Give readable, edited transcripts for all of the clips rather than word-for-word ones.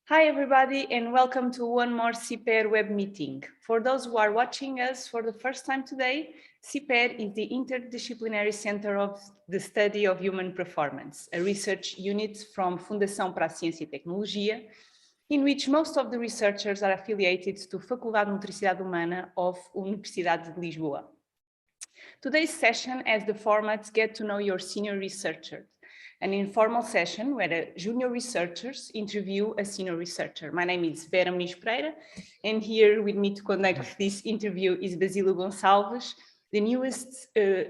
Hi, everybody, and welcome to one more CPER web meeting. For those who are watching us for the first time today, CPER is the Interdisciplinary Center of the Study of Human Performance, a research unit from Fundação para a Ciência e Tecnologia, in which most of the researchers are affiliated to Faculdade de Motricidade Humana of Universidade de Lisboa. Today's session has the format Get to Know Your Senior Researcher, an informal session where junior researchers interview a senior researcher. My name is Vera Muniz Pereira, and here with me to conduct this interview is Basílio Gonçalves, the newest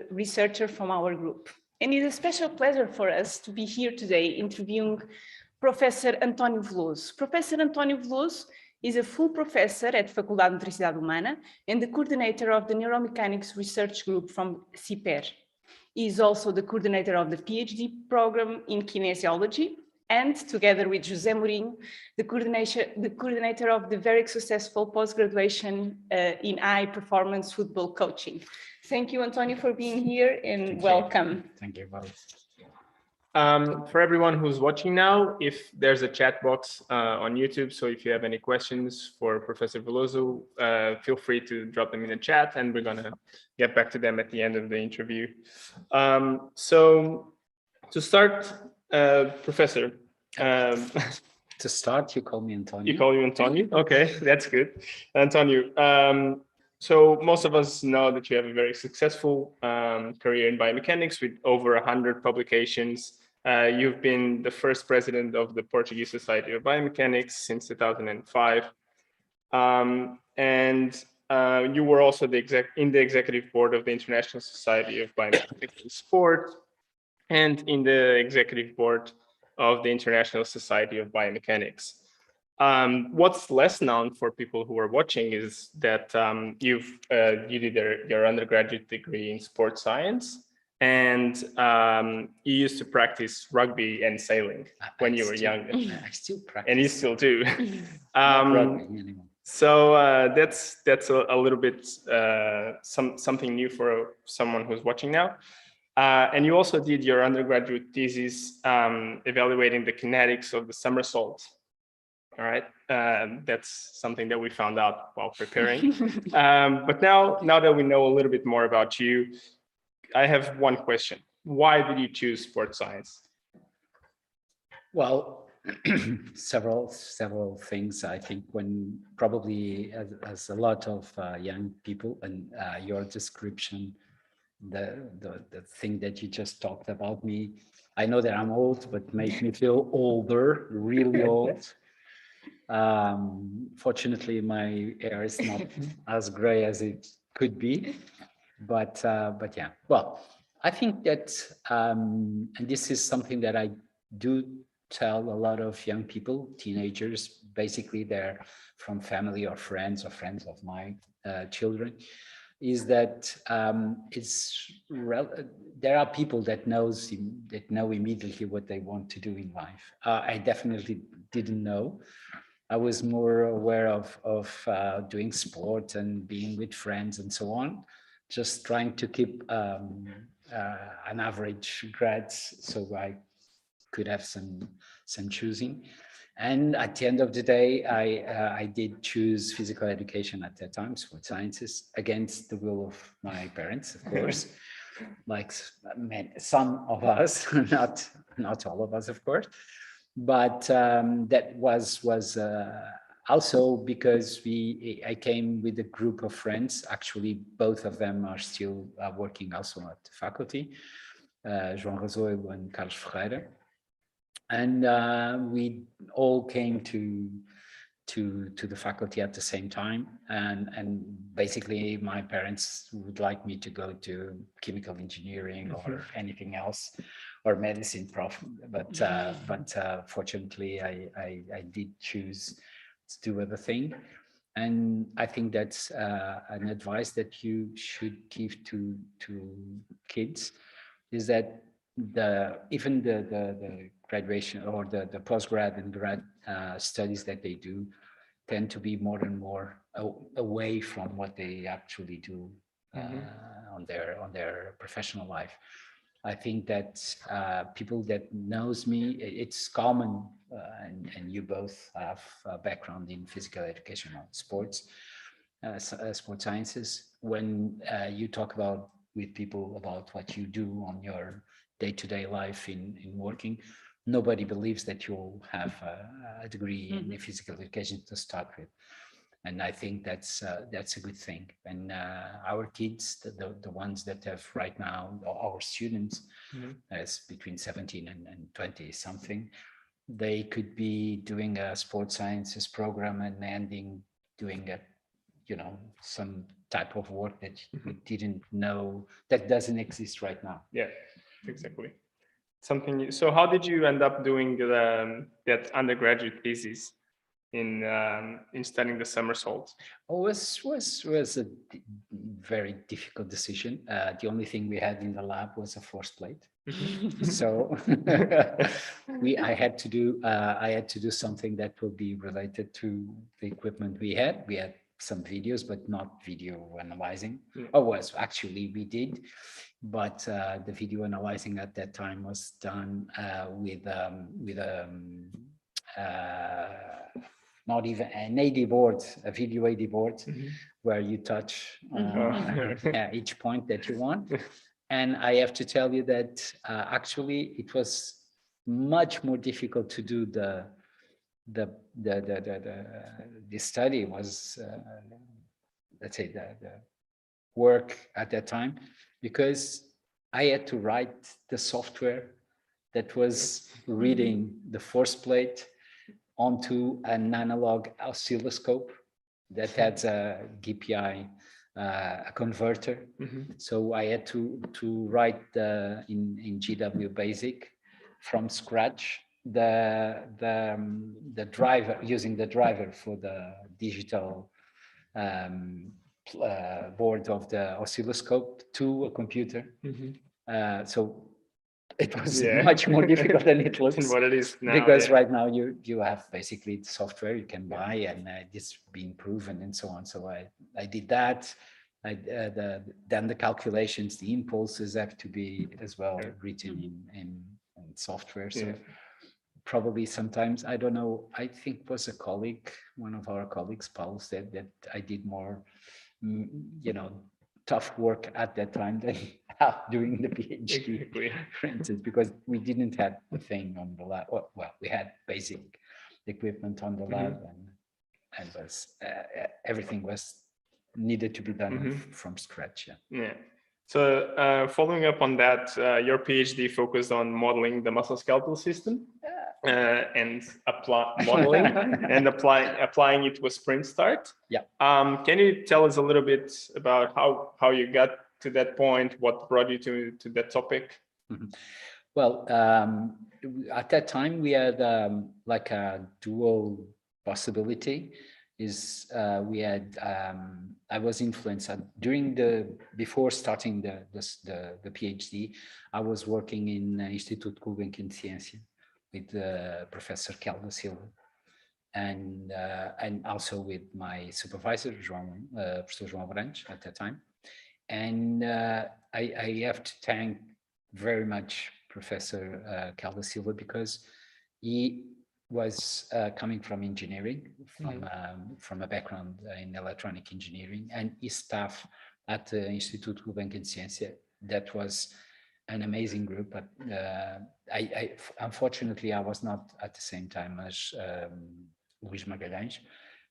researcher from our group. And it's a special pleasure for us to be here today interviewing Professor António Veloso. Professor António Veloso is a full professor at Faculdade de Motricidade Humana and the coordinator of the Neuromechanics research group from CPER. He is also the coordinator of the PhD program in kinesiology, and together with José Mourinho, the coordinator of the very successful post-graduation in high performance football coaching. Thank you, António, for being here, and welcome. Thank you both. For everyone who's watching now, if there's a chat box on YouTube, so if you have any questions for Professor Veloso, feel free to drop them in the chat, and we're gonna get back to them at the end of the interview. So to start, Professor. To start, you call me António. You call you António? Okay, that's good. António, so most of us know that you have a very successful career in biomechanics with over 100 publications. You've been the first president of the Portuguese Society of Biomechanics since 2005. You were also in the executive board of the International Society of Biomechanics in Sport and in the executive board of the International Society of Biomechanics. What's less known for people who are watching is that you did your undergraduate degree in sports science, and you used to practice rugby and sailing when you were younger. I still practice. And you still do. Not rugby anymore. So that's a little bit something new for someone who's watching now. And you also did your undergraduate thesis evaluating the kinetics of the somersault. All right, that's something that we found out while preparing. But now that we know a little bit more about you, I have one question. Why did you choose sports science? Well, several things. I think when probably as a lot of young people, and your description, the thing that you just talked about me, I know that I'm old, but make me feel older, really old. Fortunately, my hair is not as gray as it could be, but yeah. Well, I think that, and this is something that I do tell a lot of young people, teenagers, basically they're from family or friends of my children, is that there are people that know immediately what they want to do in life. I definitely didn't know. I was more aware of doing sport and being with friends and so on, just trying to keep an average grades so I could have some choosing. And at the end of the day, I did choose physical education at that time, sports sciences, against the will of my parents, of course, like some of us, not all of us, of course. But that was also because I came with a group of friends. Actually, both of them are still working also at the faculty, João Razoio and Carlos Ferreira. And we all came to the faculty at the same time. And basically, my parents would like me to go to chemical engineering or anything else, or medicine prof, but fortunately I did choose to do other thing. And I think that's an advice that you should give to kids, is that even the graduation or the postgrad and grad studies that they do tend to be more and more away from what they actually do on their professional life. I think that people that knows me, it's common and you both have a background in physical education or sports, sports sciences. When you talk about with people about what you do on your day-to-day life in working, nobody believes that you'll have a degree in physical education to start with. And I think that's a good thing. And our kids, the ones that have right now, our students, as between 17 and 20 something, they could be doing a sports sciences program and ending doing a, some type of work that we didn't know, that doesn't exist right now. Yeah, exactly. Something. So how did you end up doing that undergraduate thesis in studying the somersaults? Was a very difficult decision. The only thing we had in the lab was a force plate. So I had to do something that would be related to the equipment we had. We had some videos, but not video analyzing. Actually we did, but the video analyzing at that time was done with not even an AD board, a video AD board, where you touch each point that you want. And I have to tell you that actually it was much more difficult to do the study was, let's say the work at that time, because I had to write the software that was reading the force plate onto an analog oscilloscope that had a GPI converter. So I had to write in GW Basic from scratch the driver, using the driver for the digital board of the oscilloscope to a computer. So it was much more difficult than it looks. Than what it is now, because right now you have basically software you can buy, and it's been proven and so on. So I did that. Then the calculations, the impulses have to be as well written in software. So probably sometimes, I don't know, I think it was a colleague, one of our colleagues, Paul, said that I did more, tough work at that time than doing the PhD, for instance, because we didn't have a thing on the lab. Well, we had basic equipment on the lab, and was everything was needed to be done from scratch. Yeah. So following up on that, your PhD focused on modeling the musculoskeletal system. And modeling and applying it to a sprint start. Yeah. Can you tell us a little bit about how you got to that point? What brought you to that topic? Well, at that time we had like a dual possibility. We had I was influenced before starting the PhD. I was working in Instituto Gulbenkian de Ciência with Professor Calda Silva, and also with my supervisor, Professor João Branch at that time. And I have to thank very much Professor Calda Silva, because he was coming from engineering, from a background in electronic engineering, and his staff at the Instituto Gulbenkian de Ciência, that was an amazing group. But I unfortunately I was not at the same time as Luís Magalhães,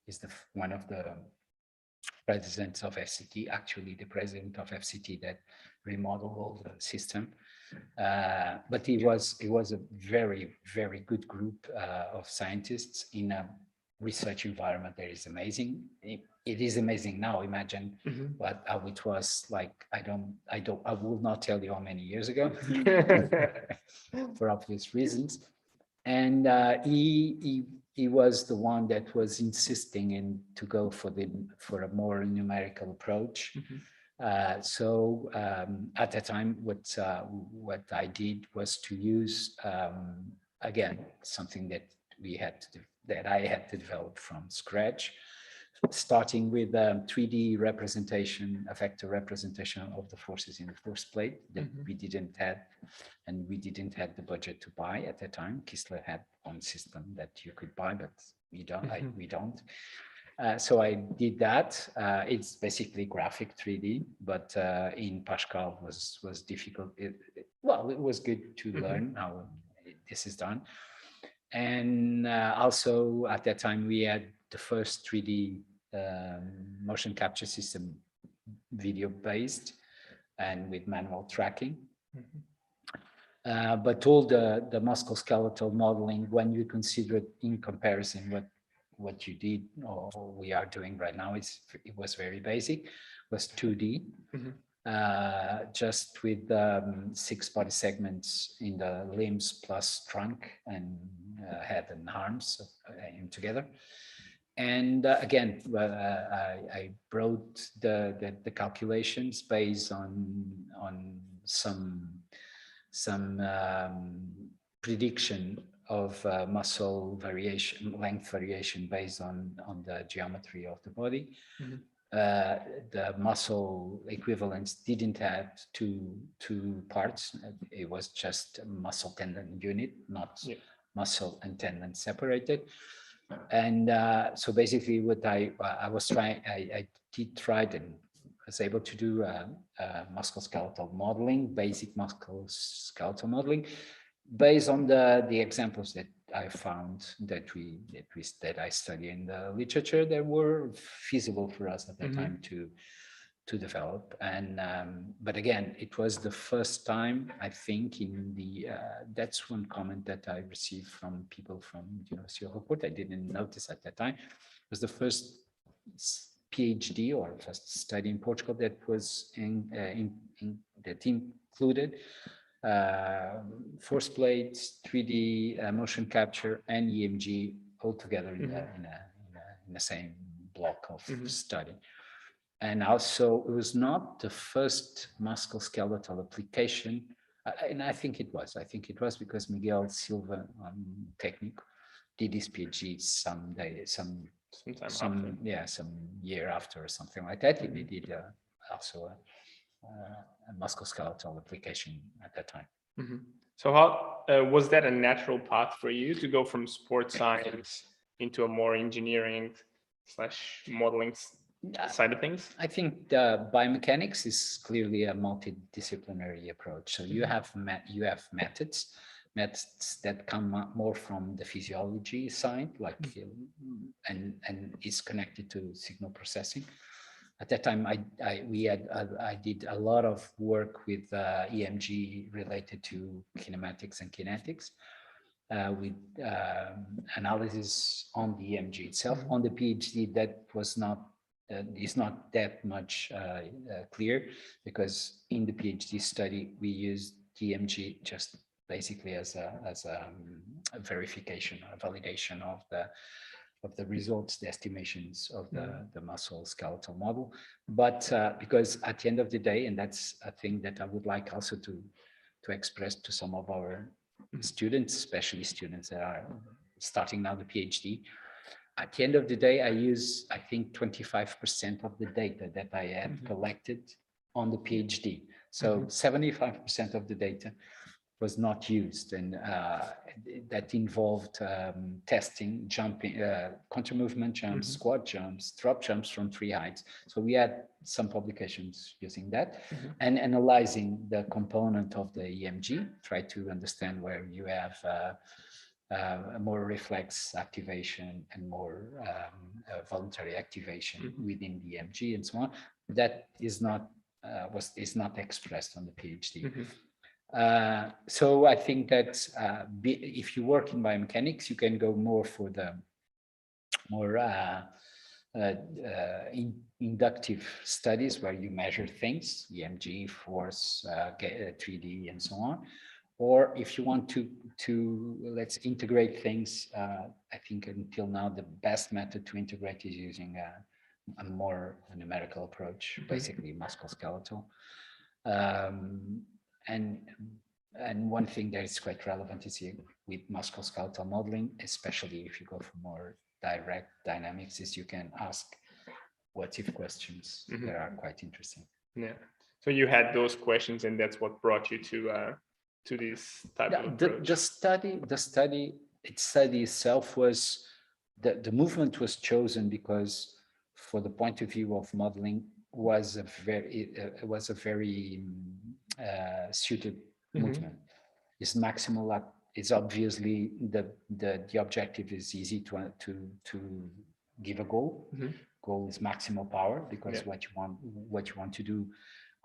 is one of the presidents of FCT, actually the president of FCT that remodeled all the system. But it was a very, very good group of scientists in a research environment that is amazing. It is amazing now. Imagine how it was like. I will not tell you how many years ago, for obvious reasons. And he was the one that was insisting to go for a more numerical approach. So at that time, what I did was to use again something that I had to develop from scratch, starting with 3D representation, a vector representation of the forces in the first plate that we didn't have, and we didn't have the budget to buy at the time. Kistler had one system that you could buy, but we don't. We don't. So I did that. It's basically graphic 3D, but in Pascal was difficult. Well, it was good to learn how this is done. And also at that time we had the first 3D motion capture system, video based and with manual tracking. But all the musculoskeletal modeling, when you consider it in comparison what you did or we are doing right now, it was very basic, was 2D. Just with 6 body segments in the limbs plus trunk and head and arms together. And again, I wrote the calculations based on some prediction of muscle variation, length variation based on the geometry of the body. The muscle equivalents didn't have two parts. It was just a muscle tendon unit, not muscle and tendon separated. And so basically what I was trying, I did try and was able to do musculoskeletal modeling, basic musculoskeletal modeling, based on the examples that I found that I study in the literature that were feasible for us at that time to develop. And but again, it was the first time, I think, in the that's one comment that I received from people from the University of Oxford. I didn't notice at that time. It was the first PhD or first study in Portugal that was that included force plates, 3D motion capture, and EMG all together in the same block of study. And also, it was not the first musculoskeletal application, and I think it was. I think it was because Miguel Silva on Technico did his PhD some year after or something like that. He did also a musculoskeletal application at that time. So how was that a natural path for you to go from sports science into a more engineering / modeling side of things? I think the biomechanics is clearly a multidisciplinary approach. So you have methods that come more from the physiology side, like and is connected to signal processing. At that time, I did a lot of work with EMG related to kinematics and kinetics, with analysis on the EMG itself. On the PhD, that was not is not that much clear, because in the PhD study we used EMG just basically as a verification, a validation of the results, the estimations of the muscle skeletal model. But because at the end of the day, and that's a thing that I would like also to express to some of our students, especially students that are starting now the PhD, at the end of the day, I use, I think, 25% of the data that I had collected on the PhD. So 75% of the data was not used, and that involved testing, jumping, counter movement jumps, squat jumps, drop jumps from 3 heights. So we had some publications using that, and analyzing the component of the EMG, try to understand where you have more reflex activation and more voluntary activation within the EMG and so on. That is not expressed on the PhD. So I think that if you work in biomechanics, you can go more for the more inductive studies where you measure things, EMG, force, 3D, and so on. Or if you want to let's integrate things, I think until now the best method to integrate is using a more numerical approach, basically musculoskeletal. And one thing that is quite relevant is with musculoskeletal modeling, especially if you go for more direct dynamics, is you can ask what if questions Mhm. that are quite interesting. Yeah. So you had those questions, and that's what brought you to this type of approach. The study itself was the movement was chosen because, for the point of view of modeling, was a very suited Mhm. movement. Is maximal. It's obviously the objective is easy to give a goal. Mhm. Goal is maximal power, because Yeah. what you want to do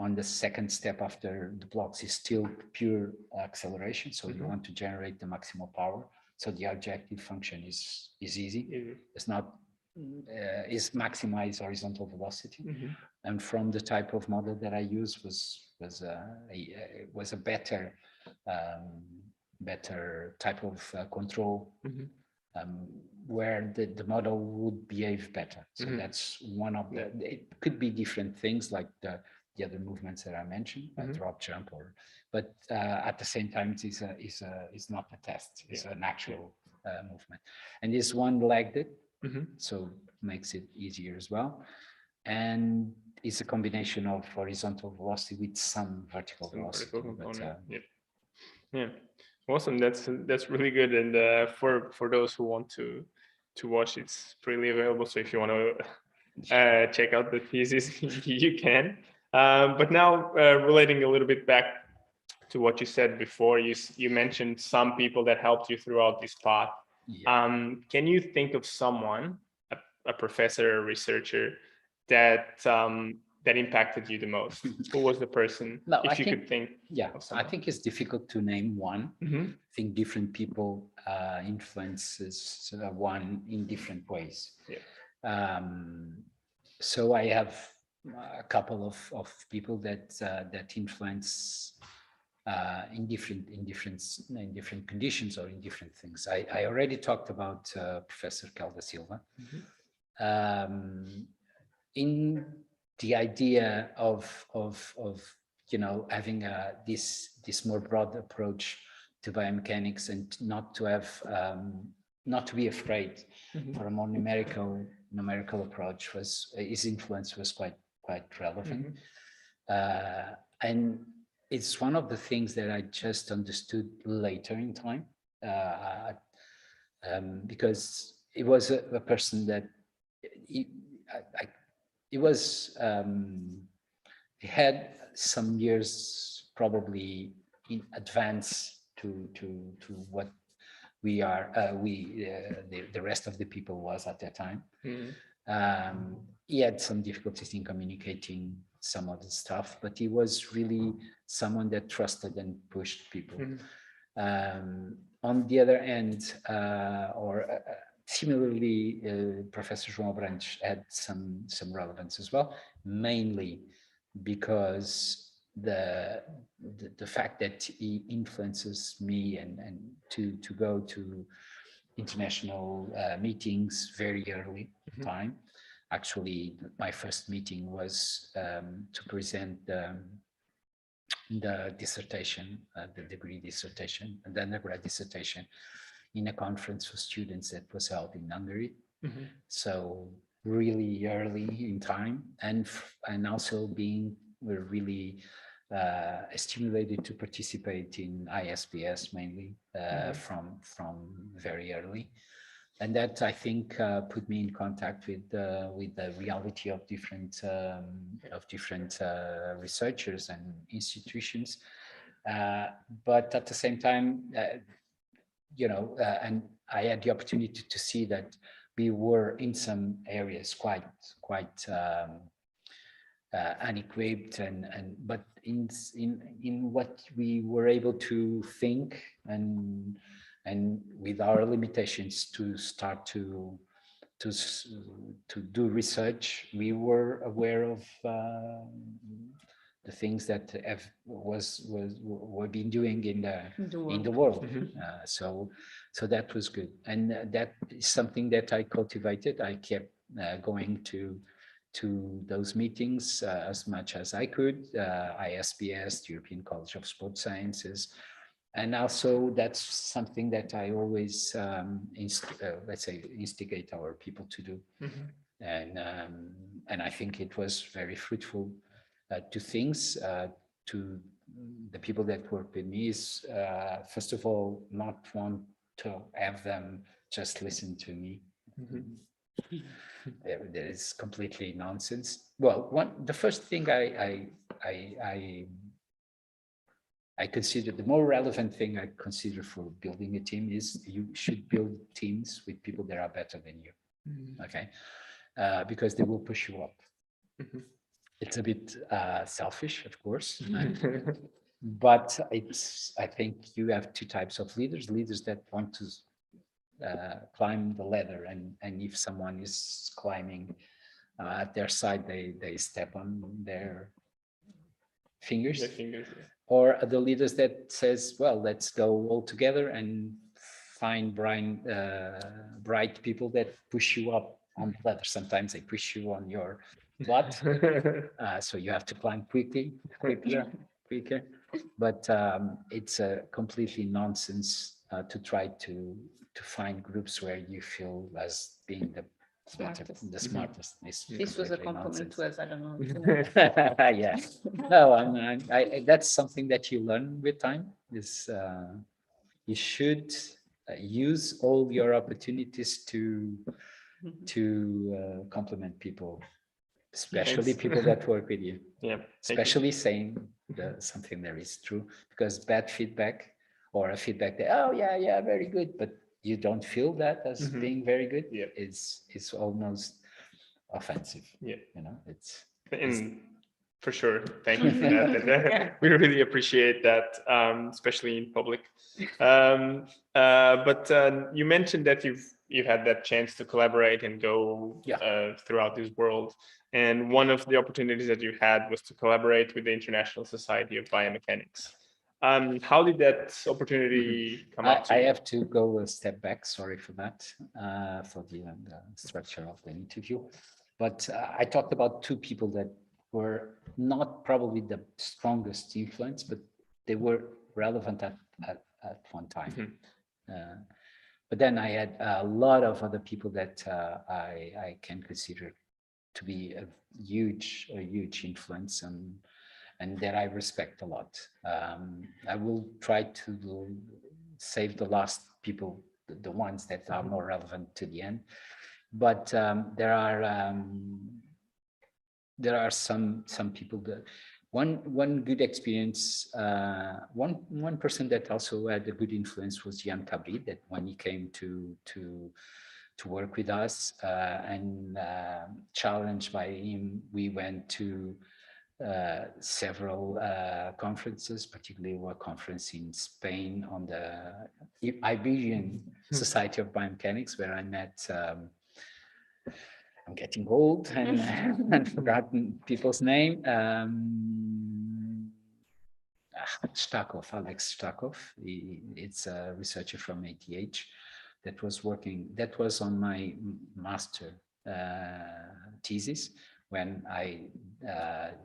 on the second step after the blocks is still pure acceleration. So you Mhm. want to generate the maximal power. So the objective function is easy. Mhm. It's not is maximize horizontal velocity. Mhm. And from the type of model that I use was a better better type of control, Mhm. where the model would behave better. So Mhm. that's one of the, it could be different things like the other movements that I mentioned, Mhm. drop, jump, but at the same time, it's not a test, it's an actual movement. And this one-legged, Mhm. so makes it easier as well. And it's a combination of horizontal velocity with some vertical Some velocity. vertical But, component. Yeah. Awesome. That's really good. And for those who want to watch, it's freely available. So if you want to check out the thesis, you can. But now, relating a little bit back to what you said before, you mentioned some people that helped you throughout this path. yeah. Can you think of someone, a professor, a researcher, that that impacted you the most? Who was the person? No, if you could think. Yeah, of I someone. think it's difficult to name one. Mhm. I think different people influences one in different ways. Yeah. So I have a couple of people that influence in different conditions or in different things. I already talked about Professor Calda Silva. Mhm. In the idea of having this more broad approach to biomechanics, and not to have not to be afraid Mhm. for a more numerical approach, was his influence was quite relevant. And it's one of the things that I just understood later in time, because it was a person that it was he had some years probably in advance to what we are the rest of the people was at that time. He had some difficulties in communicating some of the stuff, but he was really someone that trusted and pushed people. On the other end, similarly, Professor João Abrantes had some relevance as well, mainly because the fact that he influences me and to go to international meetings very early time. Actually, my first meeting was to present the dissertation, the degree dissertation, and the undergrad dissertation in a conference for students that was held in Hungary. So really early in time, and also being really stimulated to participate in ISPS mainly from very early. And that, I think, put me in contact with the reality of different researchers and institutions. But at the same time, and I had the opportunity to see that we were in some areas quite unequipped, but in what we were able to think, and with our limitations to start to do research, we were aware of the things that were being doing in the world. So that was good, and that is something that I cultivated. I kept going to those meetings as much as I could, ISPS, the European College of Sports Sciences. And also that's something that I always, let's say, instigate our people to do. And And I think it was very fruitful. Two things to the people that work with me is, first of all, not want to have them just listen to me. That is completely nonsense. Well, the first thing I consider the more relevant thing I consider for building a team is you should build teams with people that are better than you. Okay, because they will push you up. It's a bit selfish, of course, but I think you have two types of leaders that want to climb the ladder, and if someone is climbing at their side, they step on their fingers. Or the leaders that says, well, let's go all together and find bright people that push you up on the ladder. Sometimes they push you on your butt, so you have to climb quicker. But it's a completely nonsense to try to find groups where you feel as being the smartest. This was a compliment to us, I don't know. Yeah, no, that's something that you learn with time. Is you should use all your opportunities to compliment people, especially people that work with you. Yeah, especially saying something that is true, because bad feedback or a feedback that, oh yeah, very good, but you don't feel that as being very good, it's almost offensive. Yeah, it's for sure. Thank you for that. We really appreciate that, especially in public. But you mentioned that you've had that chance to collaborate and go throughout this world. And one of the opportunities that you had was to collaborate with the International Society of Biomechanics. How did that opportunity come up? I have to go a step back. Sorry for that, for the structure of the interview. But I talked about two people that were not probably the strongest influence, but they were relevant at one time. But then I had a lot of other people that I can consider to be a huge influence and that I respect a lot. I will try to save the last people, the ones that are more relevant to the end. But there are some people that one good experience. One person that also had a good influence was Jan Cabri, that when he came to work with us and challenged by him, we went to several conferences, particularly a conference in Spain on the Iberian Society of Biomechanics, where I met I'm getting old and forgotten people's name. Stakov, Alex Stakov. It's a researcher from ATH that was on my master thesis when I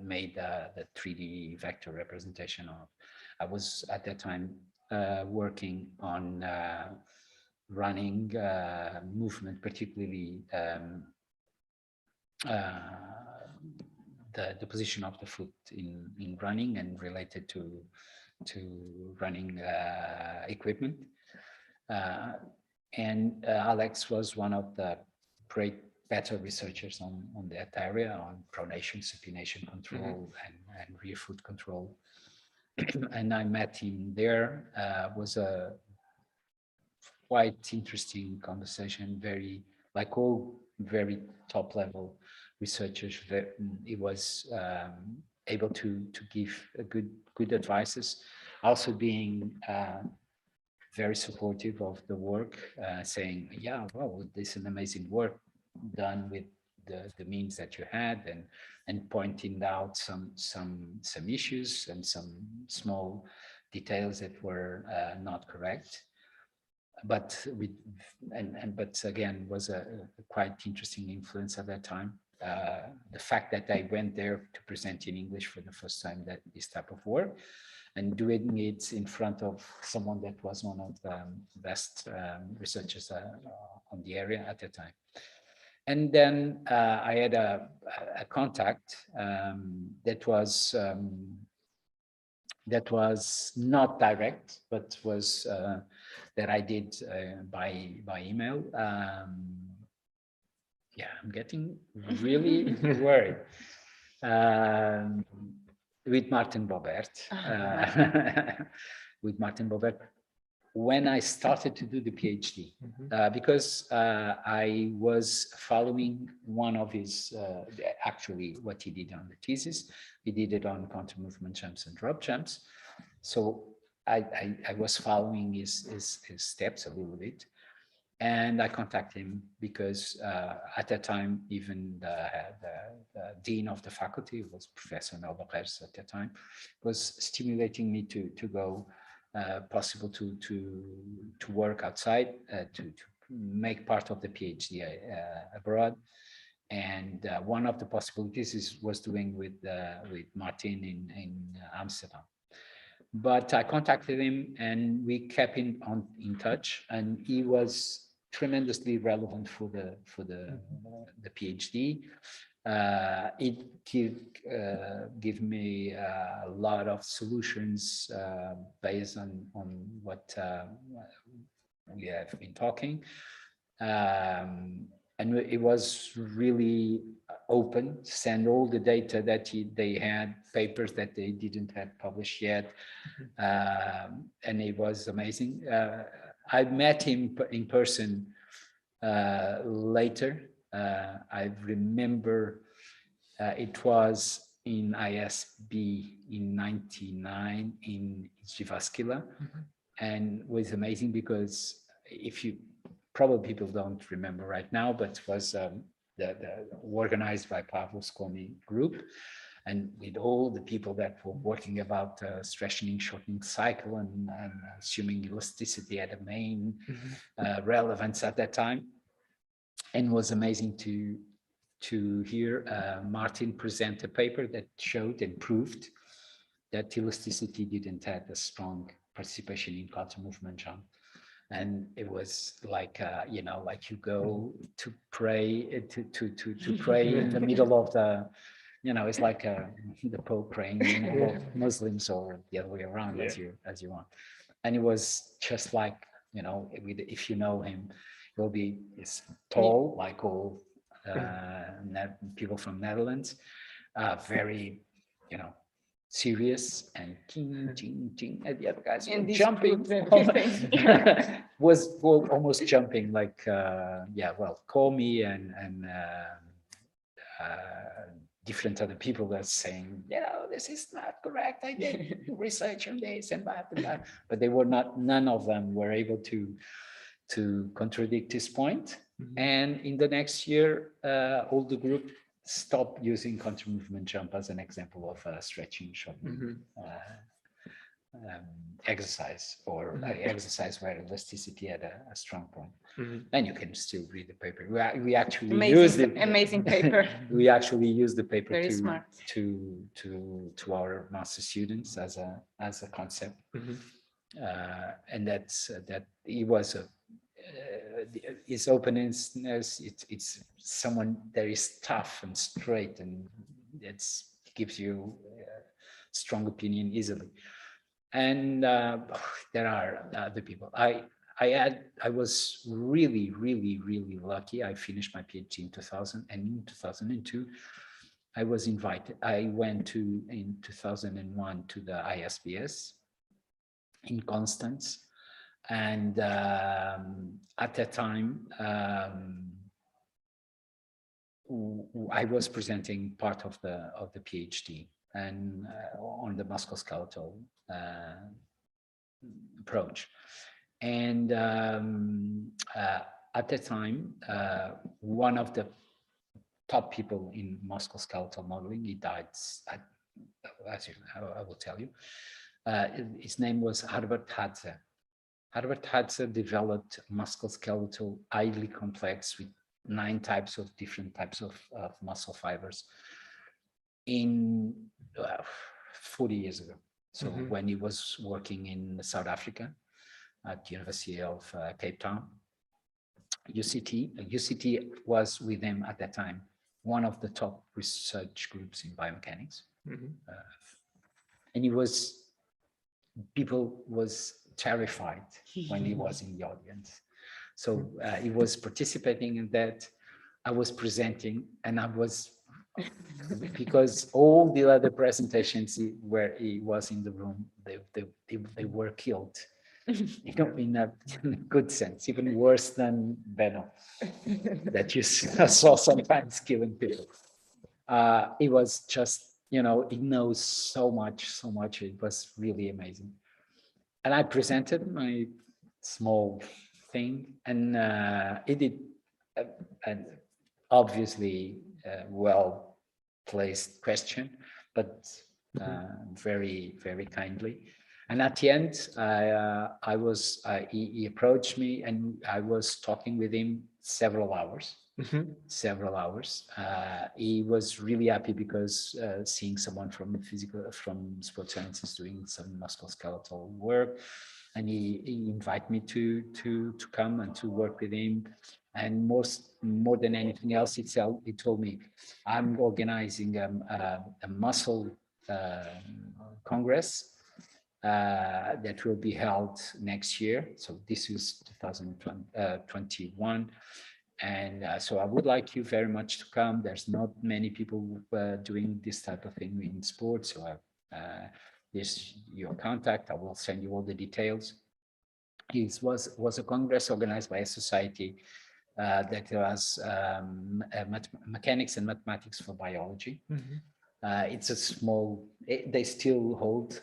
made the 3D vector representation of. I was at that time working on running movement, particularly the position of the foot in running and related to running equipment. And Alex was one of the great better researchers on that area, on pronation, supination control and rear foot control. And I met him there. Was a quite interesting conversation, very like all very top level researchers. He was able to give a good advices, also being very supportive of the work, saying, yeah, well, this is an amazing work done with the means that you had, and pointing out some issues and some small details that were not correct. But but again, was a quite interesting influence at that time. The fact that I went there to present in English for the first time that this type of work, and doing it in front of someone that was one of the best researchers on the area at the time. And then I had a contact that was not direct, but was that I did by email. Yeah, I'm getting really worried. With Martin Bobert, with Martin Bobert, when I started to do the PhD, because I was following one of his, actually what he did on the thesis, he did it on quantum movement jumps and drop jumps. So I was following his steps a little bit. And I contacted him because at that time, even the dean of the faculty, was Professor Melbarres at that time, was stimulating me to go, possible to work outside, to make part of the PhD abroad. And one of the possibilities was doing with Martin in Amsterdam. But I contacted him and we kept in touch, and he was tremendously relevant for the PhD. It give me a lot of solutions based on what we have been talking. And it was really open, send all the data that they had, papers that they didn't have published yet. And it was amazing. I met him in person later. I remember it was in ISB in 99 in Jyväskylä. And it was amazing because if you, probably people don't remember right now, but it was the organized by Pavel Skolny group, and with all the people that were working about strengthening, shortening cycle and assuming elasticity at a main relevance at that time. And it was amazing to hear Martin present a paper that showed and proved that elasticity didn't have a strong participation in quantum movement jump. And it was like you know, like you go to pray to pray in the middle of the, you know, it's like the Pope praying in the middle of Muslims, or the other way around, as you want. And it was just like, you know, if you know him, he'll be tall, like all people from Netherlands, very, you know, serious and ting, ting, ting, and the other guys were jumping. Was almost jumping like, yeah, well, call me and different other people that saying, you know, this is not correct. I did research on this and that and that, but they were not. None of them were able to contradict this point. And in the next year, all the group stopped using quantum movement jump as an example of stretching shortening exercise, or exercise where elasticity had a strong point. And you can still read the paper. We actually used it. Amazing paper. We actually used the paper Very smart. to our master students as a concept. And that's that he was his openness. It's someone that is tough and straight, and it's gives you strong opinion easily. And there are other people. I was really lucky. I finished my PhD in 2000, and in 2002 I was invited. I went in 2001 to the ISBS in Constance, and at that time I was presenting part of the PhD and on the musculoskeletal approach. And at the time, one of the top people in musculoskeletal modeling, he died, as I will tell you. His name was Herbert Hadze. Herbert Hadze developed musculoskeletal highly complex with 9 types of different types of muscle fibers in 40 years ago. So when he was working in South Africa at the University of Cape Town. UCT was with him at that time, one of the top research groups in biomechanics. And people was terrified when he was in the audience. So he was participating in that. I was presenting, and I was, because all the other presentations where he was in the room, they were killed. In a good sense, even worse than Venom, that you saw sometimes killing people. It was just, he knows so much. It was really amazing. And I presented my small thing, and it did an obviously well-placed question, but very, very kindly. And at the end, he approached me, and I was talking with him several hours. He was really happy because seeing someone from sports sciences doing some musculoskeletal work, and he invited me to come and to work with him. And more than anything else, he told me, I'm organizing a muscle congress that will be held next year. So this is 2021. And so I would like you very much to come. There's not many people doing this type of thing in sports. So this is your contact. I will send you all the details. It was a congress organized by a society that was mechanics and mathematics for biology. It's a small, they still hold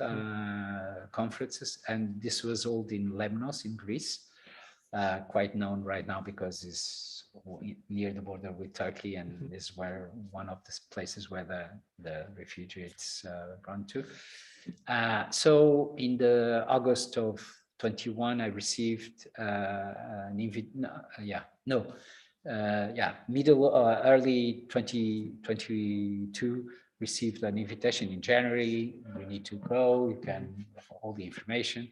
conferences, and this was held in Lemnos in Greece, quite known right now because it's near the border with Turkey, and is where one of the places where the refugees run to. So in the August of 21, I received early 2022, received an invitation in January. You need to go, you can all the information.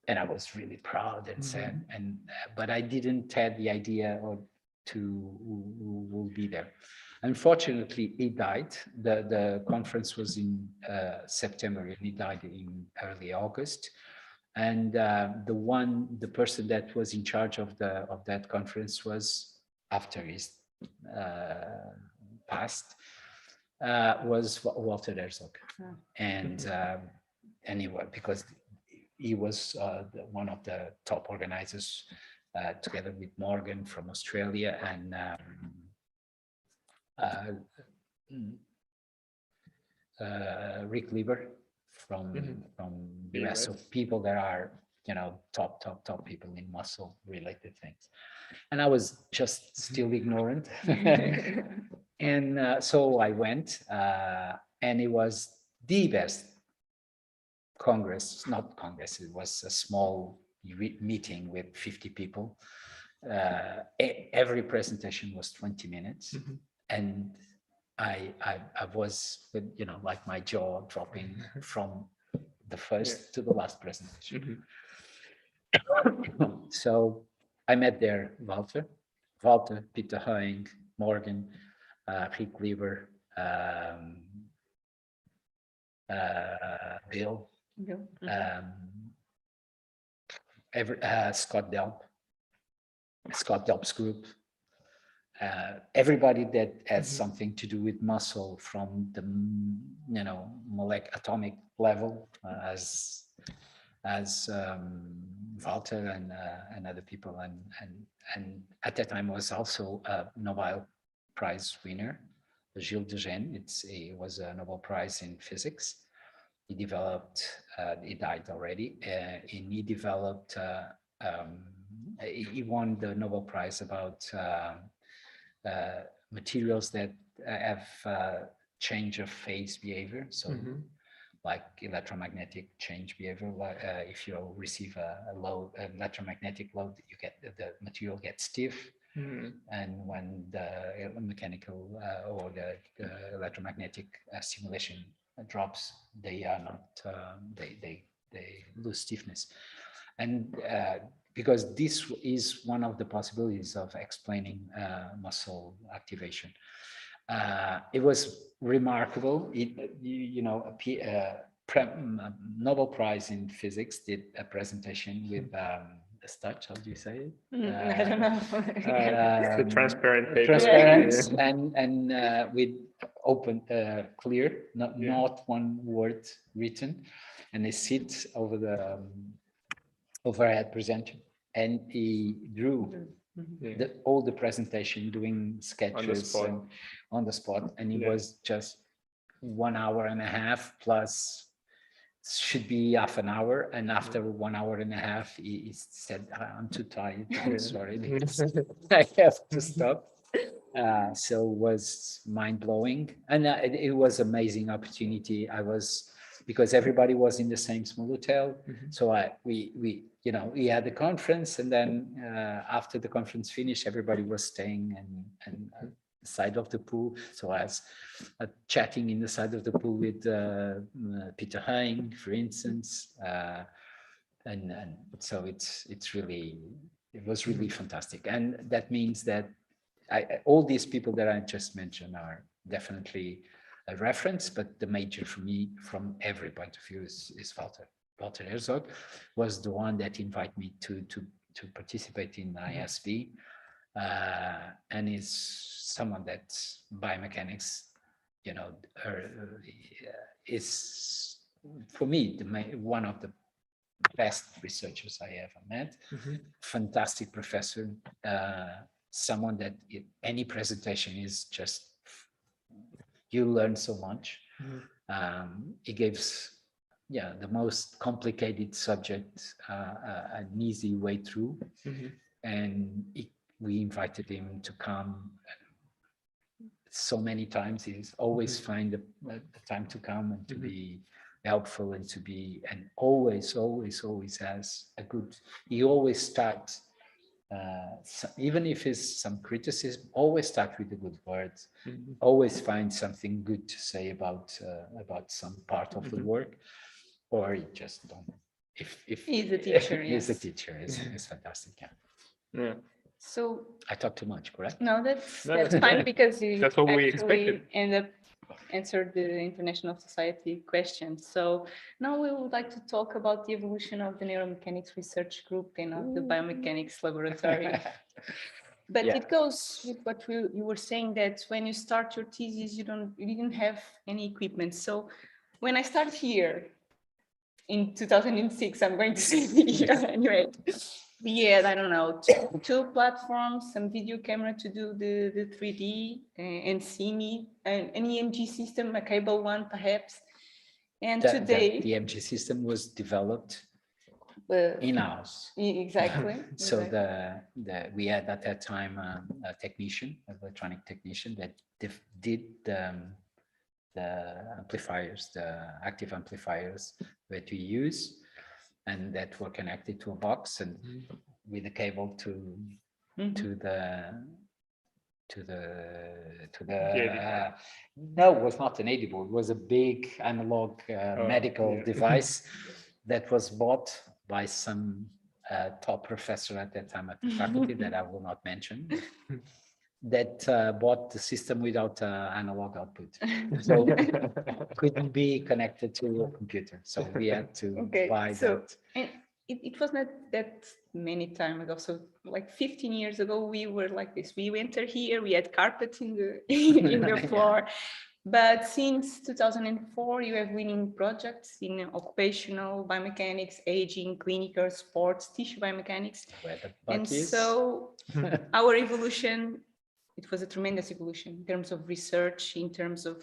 And I was really proud and sad, but I didn't have the idea who will be there. Unfortunately, he died. The conference was in September, and he died in early August. And the person that was in charge of that conference was, after his passed, was Walter Herzog. And anyway, because he was one of the top organizers, together with Morgan from Australia and Rick Lieber from US. So people that are, top people in muscle related things. And I was just still ignorant. And so I went, and it was the best congress, not congress, it was a small meeting with 50 people. Every presentation was 20 minutes. And I was, like my jaw dropping from the first to the last presentation. So I met there Walter, Peter Hoying, Morgan, Rick Lieber, Bill, Scott Delp's group, everybody that has something to do with muscle from the atomic level, as Walter and other people, and at that time was also a Nobel Prize winner, Gilles de Gennes. It was a Nobel Prize in physics. He developed, he died already, and he developed, he won the Nobel Prize about materials that have change of phase behavior. So like electromagnetic change behavior, if you receive a load, electromagnetic load, you get the material gets stiff. And when the mechanical or the electromagnetic stimulation drops, they are not, they lose stiffness. And because this is one of the possibilities of explaining muscle activation. It was remarkable. Nobel Prize in Physics did a presentation with Stutch, how do you say it? I don't know. The transparent paper. Transparent and with open, clear, not one word written, and they sit over the overhead presenter, and he drew all the presentation doing sketches on the spot, and it was just 1 hour and a half plus should be half an hour, and after 1 hour and a half he said, I'm too tired, I'm sorry, I have to stop. So it was mind-blowing, and it was amazing opportunity. Because everybody was in the same small hotel, so we had the conference, and then after the conference finished, everybody was staying and the side of the pool. So I was chatting in the side of the pool with Peter Hein, for instance, and so it was really fantastic, and that means that all these people that I just mentioned are definitely a reference, but the major for me, from every point of view, is Walter. Walter Herzog was the one that invited me to participate in ISV, and is someone that biomechanics, is for me one of the best researchers I ever met. Fantastic professor, someone that any presentation is just, you learn so much. He gives the most complicated subject an easy way through, and we invited him to come so many times. He's always find the time to come and to be helpful and always has a good, he always starts, even if it's some criticism, always start with the good words, always find something good to say about some part of the work, or you just don't. If He's a teacher, he's a yes. teacher, it's fantastic. Yeah. So I talk too much, correct? no, that's fine, because you That's what we actually expected. end up answered the International Society question. So now we would like to talk about the evolution of the neuromechanics research group and of the biomechanics laboratory. But it goes with what you were saying, that when you start your thesis, you didn't have any equipment. So when I start here in 2006, I'm going to say the year anyway, we had, I don't know, two platforms, some video camera to do the 3D and see me, an EMG system, a cable one perhaps. And today the EMG system was developed in-house. Exactly. So we had at that time a technician, an electronic technician that did the amplifiers, the active amplifiers that we use, and that were connected to a box and with a cable to the no, it was not an AD board. It was a big analog medical device that was bought by some top professor at that time at the faculty that I will not mention, that bought the system without analog output, so couldn't be connected to a computer. So we had to buy that. And it was not that many time ago. So like 15 years ago, we were like this. We enter here, we had carpet in the in the floor. But since 2004, you have winning projects in occupational biomechanics, aging, clinical, sports, tissue biomechanics. And so our evolution, it was a tremendous evolution in terms of research, in terms of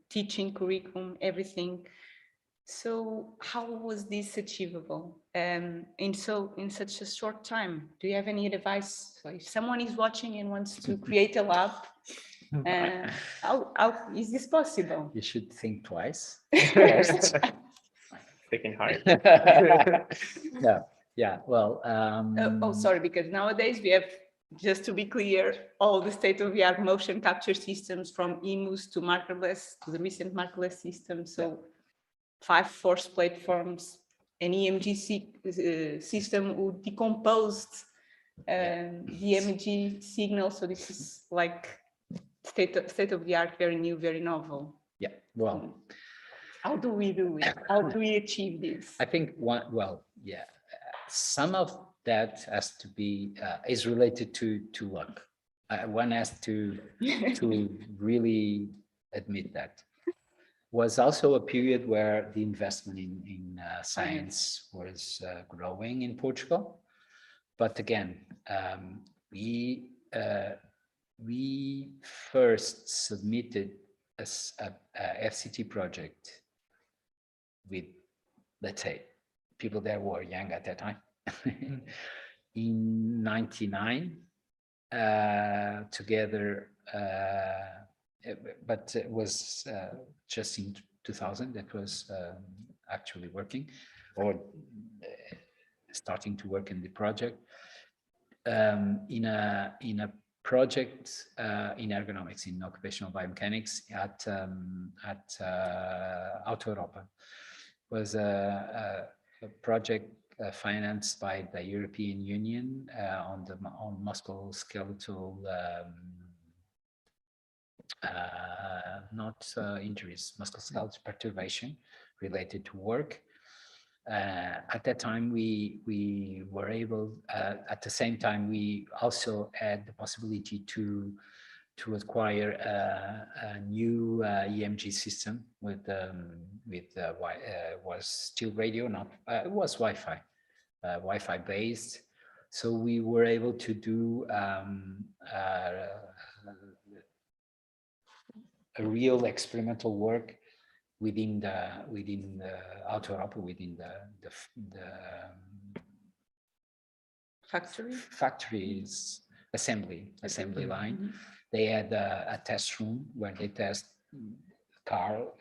teaching curriculum, everything. So how was this achievable in such a short time? Do you have any advice? So if someone is watching and wants to create a lab, how is this possible? You should think twice. Thinking hard. Well. Sorry, because nowadays we have, just to be clear, all the state-of-the-art motion capture systems, from EMUs to markerless, to the recent markerless system. So 5 force platforms, an EMG system would decompose the EMG signal. So this is like state of the art, very new, very novel. Yeah, well, how do we do it? How do we achieve this? I think some of that has to be is related to luck. One has to really admit that. Was also a period where the investment in science was growing in Portugal. But again, we first submitted a FCT project with, let's say, people that were young at that time in 99 together, but it was just in 2000 that was actually working or starting to work in the project in a project in ergonomics, in occupational biomechanics at Auto Europa. It was a project financed by the European Union on musculoskeletal not injuries, musculoskeletal perturbation related to work. At that time, we were able. At the same time, we also had the possibility to acquire a new EMG system with was still radio, not it was Wi-Fi based. So we were able to do a real experimental work within the Auto Europa, within the factories assembly line. Mm-hmm. They had a test room where they test car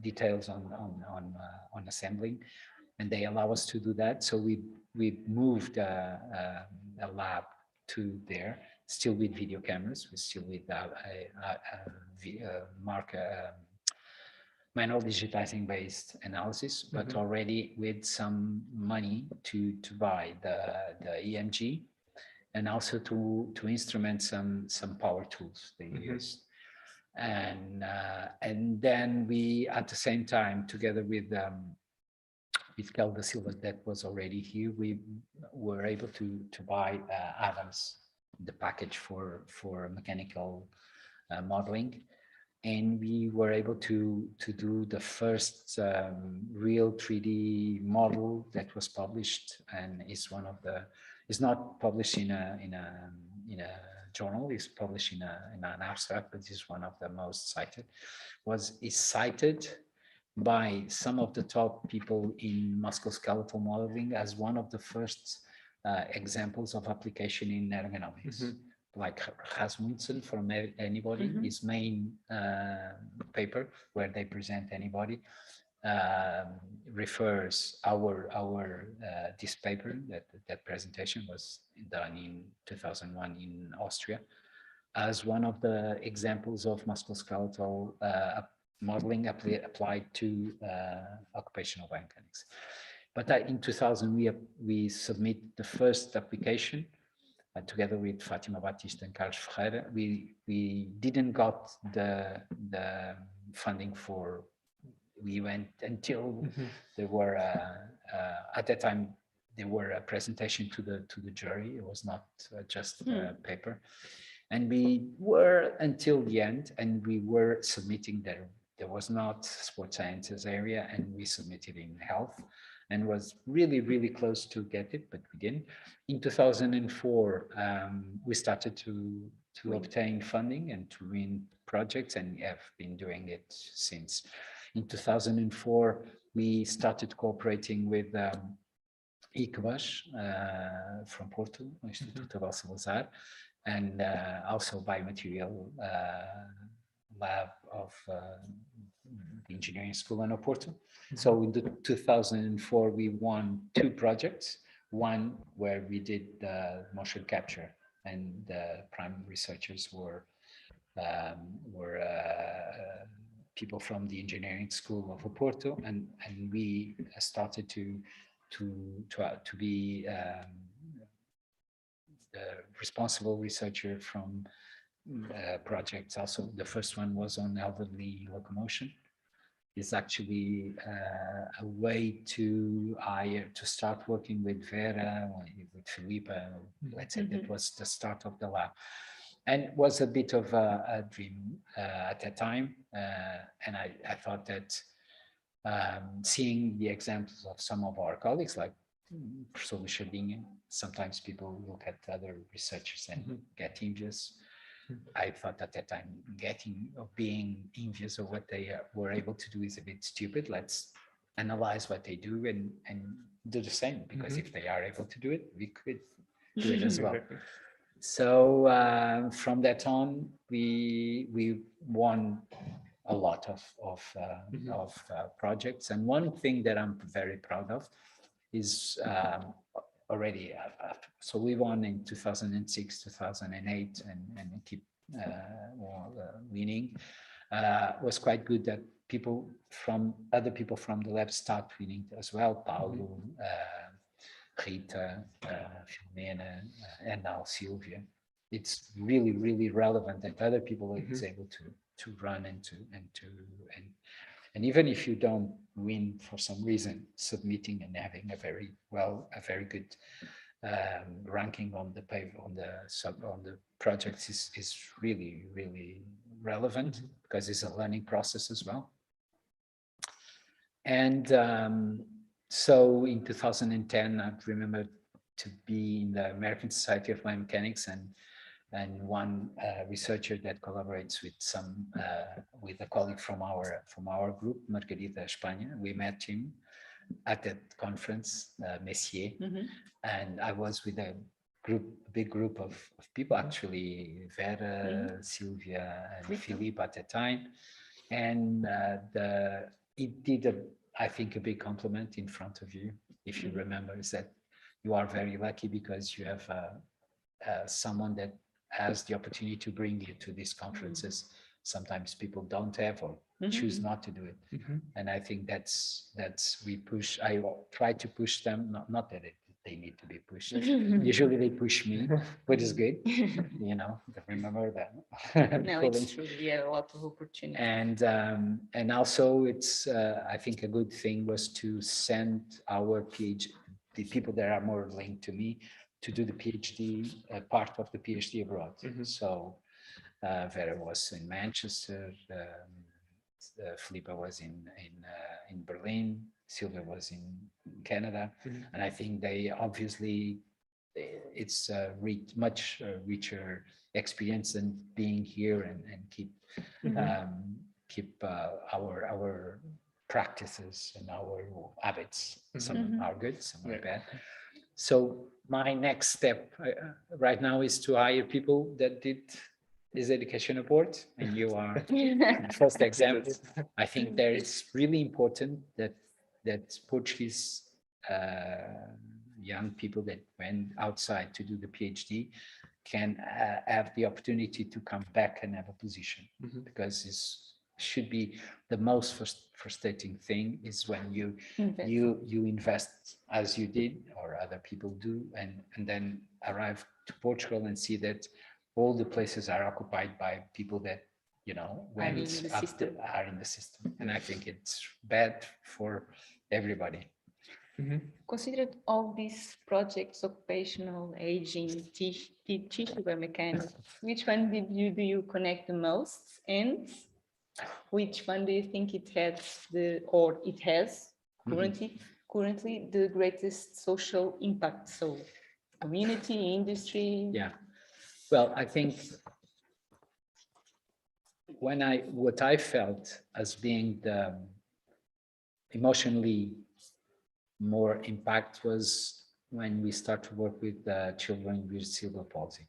details on assembling, and they allow us to do that. So we moved a lab to there, still with video cameras, still with manual digitizing based analysis, but mm-hmm. already with some money to buy the EMG, and also to instrument some power tools they mm-hmm. used. And then we, at the same time, together with Cal da Silva, that was already here, we were able to buy Adams, the package for mechanical modeling. And we were able to do the first real 3D model that was published, and is one of the. It's not published in a journal. It's published in an abstract, but it's one of the most cited. Is cited by some of the top people in musculoskeletal modeling as one of the first examples of application in ergonomics. Mm-hmm. Like Rasmussen from Anybody, mm-hmm. his main paper where they present Anybody refers this paper, that presentation was done in 2001 in Austria, as one of the examples of musculoskeletal modeling applied to occupational biomechanics. But in 2000 we submit the first application. Together with Fatima Batista and Carlos Ferreira, we didn't got the funding for. We went until mm-hmm. there were at that time there were a presentation to the jury. It was not just a paper, and we were until the end, and we were submitting there. There was not sports sciences area, and we submitted in health. And was really close to get it, but we didn't. In 2004, we started to obtain funding and to win projects, and have been doing it since. In 2004, we started cooperating with ICBAS from Porto, Instituto mm-hmm. Salazar, and also Biomaterial Lab of the Engineering School in Oporto. Mm-hmm. So in 2004, we won 2 projects. One where we did motion capture, and the prime researchers were people from the engineering school of Oporto, and we started to be the responsible researcher from projects. Also, the first one was on elderly locomotion. It's actually a way to start working with Vera, with Filipa. Let's say that was the start of the lab, and it was a bit of a dream at that time. And I thought that seeing the examples of some of our colleagues, like Professor Luchardinho, sometimes people look at other researchers and get envious. I thought at that time, being envious of what they were able to do is a bit stupid. Let's analyze what they do and do the same, because if they are able to do it, we could do it as well. So from that on, we won a lot of projects, and one thing that I'm very proud of is already. So we won in 2006, 2008, and keep winning. Was quite good that other people from the lab start winning as well. Paulo, Rita, Filomena, and now Sylvia. It's really, really relevant that other people is able to run and even if you don't win for some reason, submitting and having a very good ranking on the projects is really, really relevant, because it's a learning process as well. And so in 2010, I remember to be in the American Society of Biomechanics, and one researcher that collaborates with a colleague from our group, Margarida España. We met him at that conference, Messier, and I was with a big group of people, actually, Vera, Sylvia, and Philippe at the time, and it did I think a big compliment in front of you, if you remember, is that you are very lucky because you have someone that has the opportunity to bring you to these conferences. Sometimes people don't have or choose not to do it. And I think that's I try to push them, not that they need to be pushed. Usually they push me, which is good, remember that. No, it's true, we have a lot of opportunity. And also it's, I think a good thing was to send our PhD, the people that are more linked to me, to do the PhD, part of the PhD abroad. So Vera was in Manchester, Filipa was in Berlin, Sylvia was in Canada, and I think they obviously, it's a much richer experience than being here and keep our practices and our habits. Some are good, some are bad. So my next step right now is to hire people that did this education abroad, and you are the first example. I think that it's really important that Portuguese young people that went outside to do the PhD can have the opportunity to come back and have a position, because it's should be the most frustrating thing is when you invest as you did or other people do, and then arrive to Portugal and see that all the places are occupied by people that are in the system, and I think it's bad for everybody. Considering all these projects, occupational, aging, tissue biomechanics, which one do you connect the most, and which one do you think it has currently the greatest social impact? So community, industry. Yeah, well, I think what I felt as being the emotionally more impact was when we start to work with children with cerebral palsy.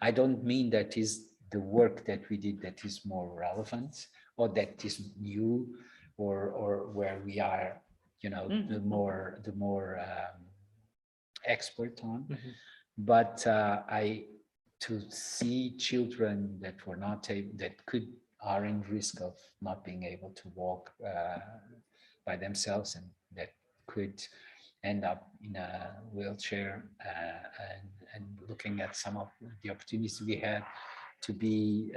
I don't mean that is the work that we did that is more relevant or that is new or where we are, the more expert on, but to see children that were not able, that could are in risk of not being able to walk by themselves, and that could end up in a wheelchair, and looking at some of the opportunities we had to be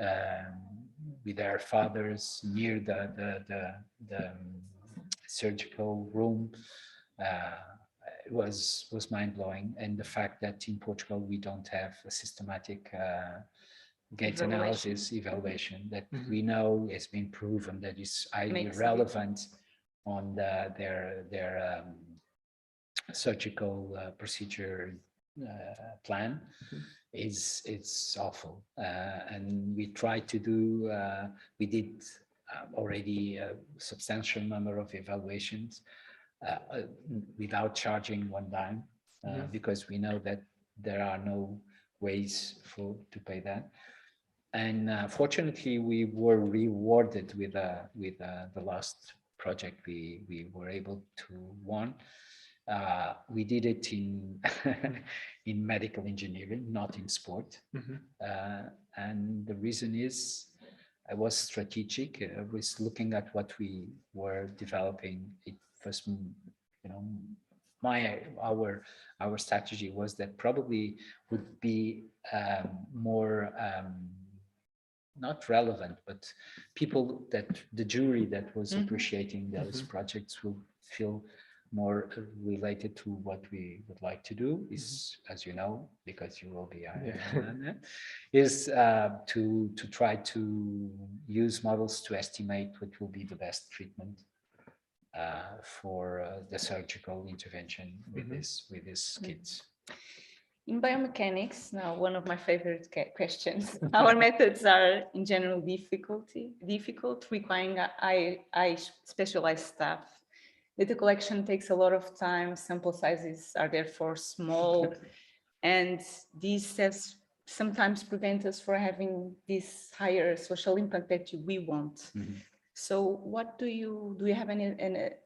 with our fathers near the surgical room was mind-blowing. And the fact that in Portugal we don't have a systematic gait analysis evaluation that we know has been proven that is highly relevant on their surgical procedure plan it's awful. And we tried to do, we did already a substantial number of evaluations without charging one dime, because we know that there are no ways to pay that. And fortunately, we were rewarded with the last project we were able to won. We did it in in medical engineering, not in sport. And the reason is I was strategic. I was looking at what we were developing. It first, our strategy was that probably would be more not relevant, but people that the jury that was appreciating those projects will feel more related to what we would like to do is, as you know, because you will be is to try to use models to estimate what will be the best treatment for the surgical intervention with these kids. In biomechanics, now one of my favorite questions, our methods are in general difficult, requiring high specialized staff. Data collection takes a lot of time, sample sizes are therefore small, and these has sometimes prevent us from having this higher social impact that we want. So what do you have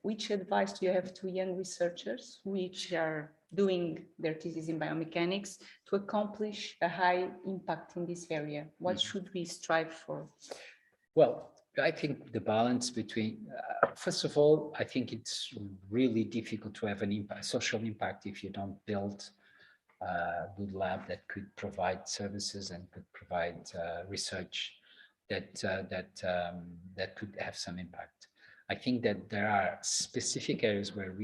which advice do you have to young researchers which are doing their thesis in biomechanics to accomplish a high impact in this area? What should we strive for? Well, I think the balance between, first of all, I think it's really difficult to have an social impact if you don't build a good lab that could provide services and could provide research that could have some impact. I think that there are specific areas where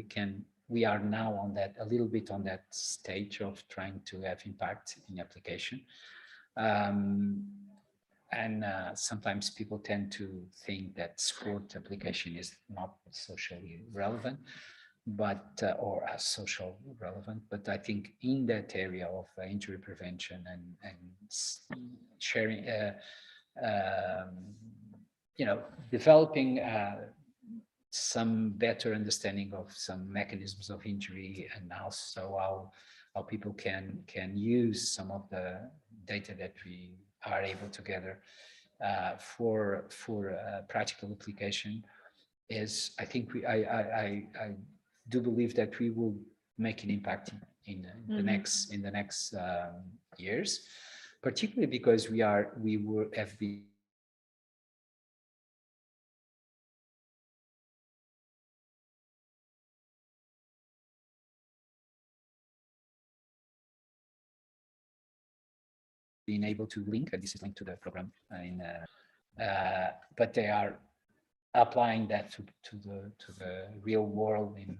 we are now on that, a little bit on that stage of trying to have impact in application. And sometimes people tend to think that sport application is not socially relevant, but or as social relevant. But I think in that area of injury prevention and sharing, developing some better understanding of some mechanisms of injury, and also how people can use some of the data that we are able to gather for practical application is, I think I do believe that we will make an impact in the next years, particularly because we have been able to link, and this is linked to the program, but they are applying that to the real world in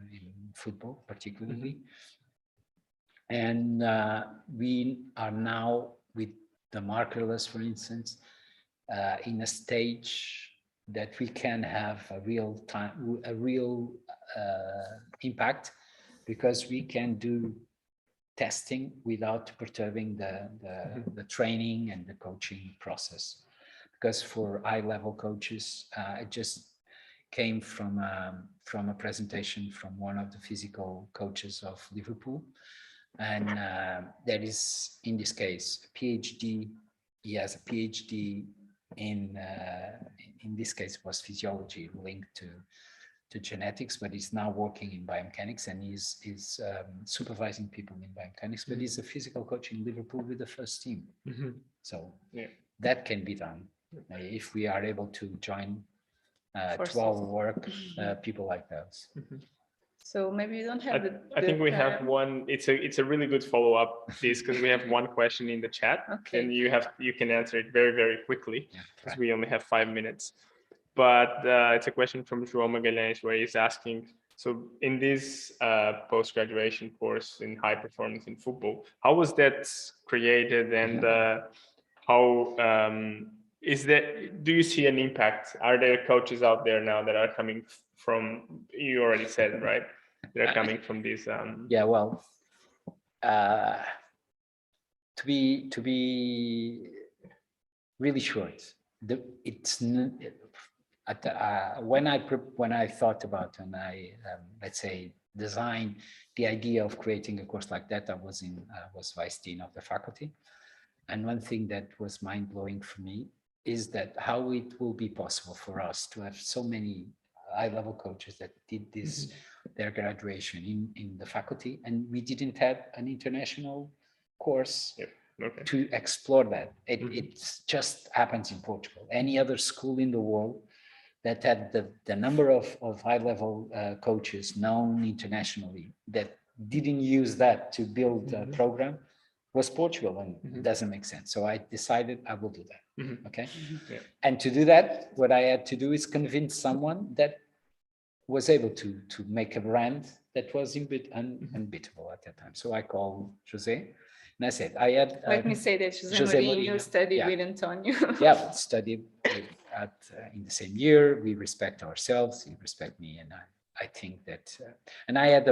football, particularly. And we are now with the markerless, for instance, in a stage that we can have a real impact, because we can do testing without perturbing the training and the coaching process. Because for high-level coaches, it just came from a presentation from one of the physical coaches of Liverpool, and that is, in this case, a PhD. He has a PhD in this case was physiology linked to genetics, but he's now working in biomechanics, and he's supervising people in biomechanics, but he's a physical coach in Liverpool with the first team. So that can be done. if we are able to join Forces. 12 work, people like those. So maybe you don't have I think we have one. It's a really good follow up this, because we have one question in the chat, Okay. and you can answer it very, very quickly, because right. we only have 5 minutes. But it's a question from João Magalhães, where he's asking, so in this post-graduation course in high performance in football, how was that created, and how is that? Do you see an impact? Are there coaches out there now that are coming from? You already said, right? They're coming from these. Yeah, well, to be really short, when I thought about and I let's say designed the idea of creating a course like that, I was vice dean of the faculty, and one thing that was mind blowing for me is that how it will be possible for us to have so many high-level coaches that did this their graduation in the faculty, and we didn't have an international course to explore that. It just happens in Portugal. Any other school in the world that had the number of high-level coaches known internationally that didn't use that to build a program was Portugal, and it doesn't make sense. So I decided I will do that. Okay. Yeah. And to do that, what I had to do is convince someone that was able to make a brand that was unbeatable at that time. So I called Jose, and I said, I had. Let me say that Jose Mourinho studied with António. Yeah, studied in the same year. We respect ourselves. He respect me, and I think that. And I had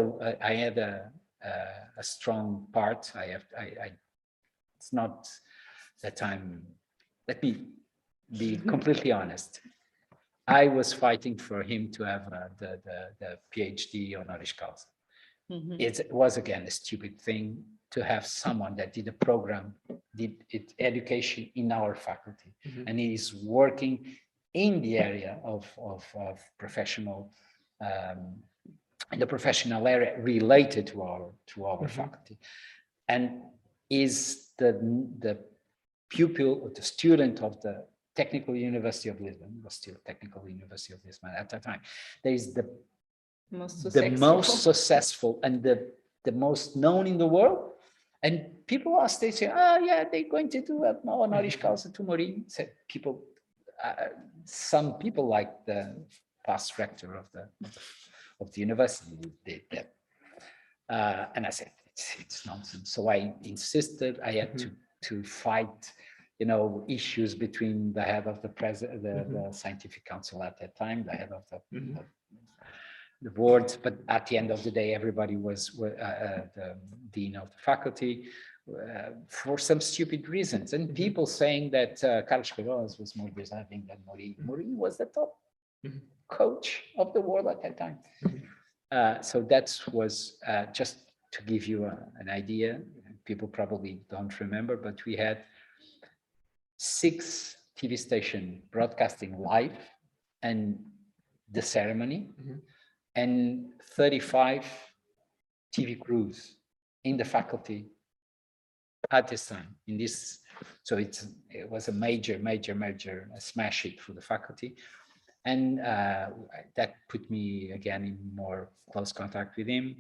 a strong part. It's not that I'm. Let me be completely honest. I was fighting for him to have the PhD honoris causa. It was again a stupid thing to have someone that did a program, did education in our faculty, and he is working in the area of professional, the professional area related to our faculty, and is the pupil or the student of the Technical University of Lisbon. Was still Technical University of Lisbon at that time. There is the most successful and the most known in the world. And people ask, they say, oh yeah, they're going to do a honoris causa to Mourinho. Said people, some people like the past rector of the university did that. And I said, it's nonsense. So I insisted. I had to fight, issues between the head of the scientific council at that time, the head of the board, but at the end of the day, everybody was the dean of the faculty for some stupid reasons, and people saying that Carlos Queiroz was more deserving than Mourinho. Mourinho was the top coach of the world at that time. So that was just to give you an idea. People probably don't remember, but we had 6 TV stations broadcasting live and the ceremony, and 35 TV crews in the faculty at this time. So it was a major smash hit for the faculty, and that put me again in more close contact with him.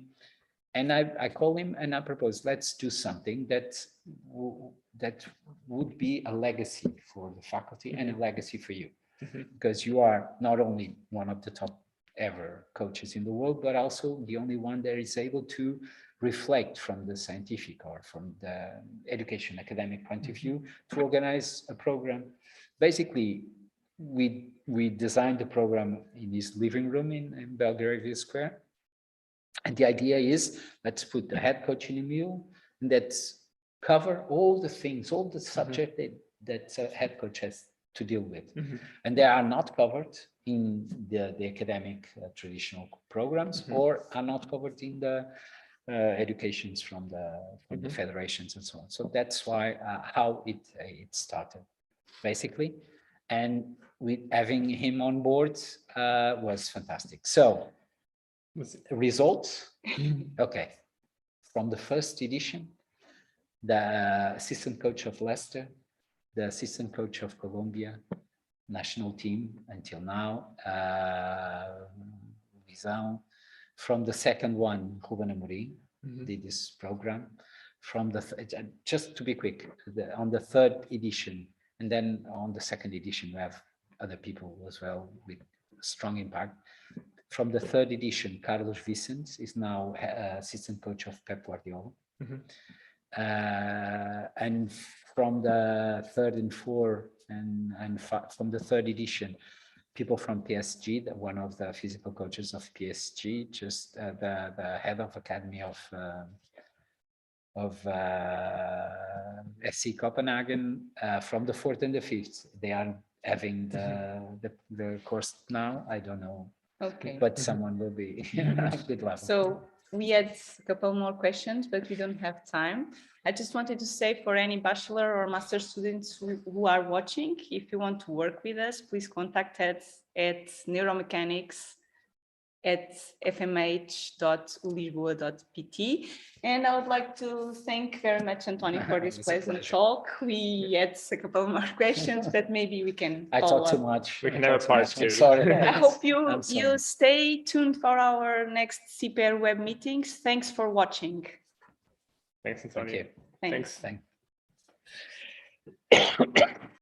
And I called him and I proposed, let's do something that would be a legacy for the faculty and a legacy for you, because you are not only one of the top ever coaches in the world, but also the only one that is able to reflect from the scientific or from the education academic point of view to organize a program. Basically, we designed the program in his living room in Belgravia Square. And the idea is, let's put the head coach in the middle, and let's cover all the things, all the subject that a head coach has to deal with. And they are not covered in the academic traditional programs, or are not covered in the educations from the federations and so on. So that's why how it started, basically. And with having him on board was fantastic. So results, okay. From the first edition, the assistant coach of Leicester, the assistant coach of Colombia, national team until now. Visão. From the second one, Ruben Amorim did this program. From the just to be quick, on the third edition, and then on the second edition, we have other people as well with strong impact. From the third edition, Carlos Vicens is now assistant coach of Pep Guardiola. And from the third and fourth, and from the third edition, people from PSG, one of the physical coaches of PSG, just the head of academy of SC Copenhagen, from the fourth and the fifth. They are having the course now. I don't know. Okay. But someone will be good level. So we had a couple more questions, but we don't have time. I just wanted to say for any bachelor or master students who are watching, if you want to work with us, please contact us at neuromechanics@fmh.lisboa.pt. And I would like to thank very much António for this pleasant talk. We had a couple more questions, but maybe we can I follow talk too up. much. We can have a part two. I'm sorry. I hope you I'm sorry. stay tuned for our next CPR web meetings. Thanks for watching. Thanks, António. Thank you. Thanks. Thanks. Thank